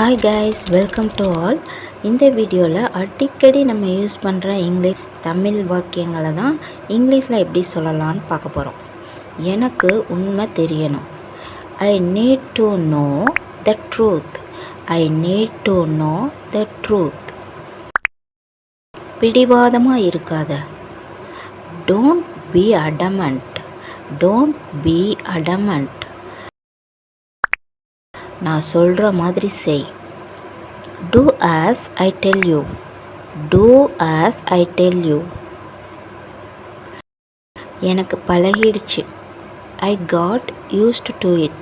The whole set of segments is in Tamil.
Hi guys, welcome to all. இந்த வீடியோவில் அடிக்கடி நம்ம யூஸ் பண்ணுற தமிழ் வாக்கியங்களை தான் இங்கிலீஷில் எப்படி சொல்லலான்னு பார்க்க போகிறோம். எனக்கு உண்மை தெரியணும். I need to know the truth. I need to know the truth. பிடிவாதமாக இருக்காத. Don't be adamant. Don't be adamant. நான் சொல்கிற மாதிரி செய். Do as I tell you. Do as I tell you. எனக்கு பழகிடுச்சு. I got used to it.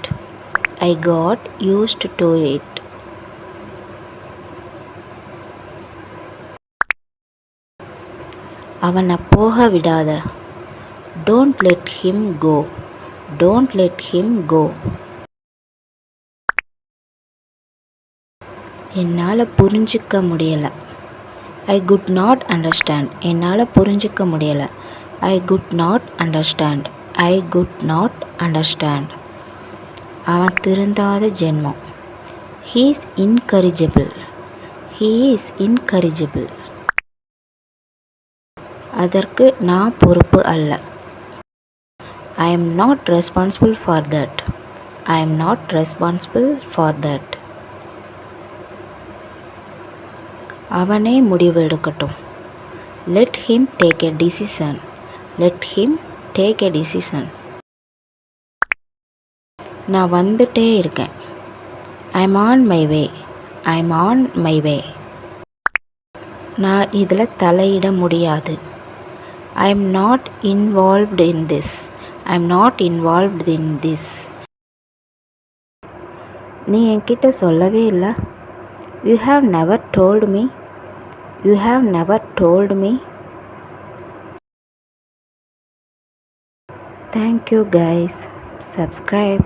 I got used to it. அவனை போக விடாத. Don't let him go. Don't let him go. என்னால் புரிஞ்சிக்க முடியலை. I could not understand. என்னால் புரிஞ்சிக்க முடியலை. I could not understand. I could not understand. அவன் திருந்தாத ஜென்மம். He is incorrigible. He is incorrigible. அதற்கு நான் பொறுப்பு அல்ல. I am not responsible for that. I am not responsible for that. அவனே முடிவு எடுக்கட்டும். Let him take a decision. Let him take a decision. நான் வந்துட்டே இருக்கேன். I am on my way. I am on my வே. நான் இதில் தலையிட முடியாது. ஐ am not involved in this. I am not involved in this. நீ என்கிட்ட சொல்லவே இல்லை. You have never told me. You have never told me. Thank you guys. Subscribe.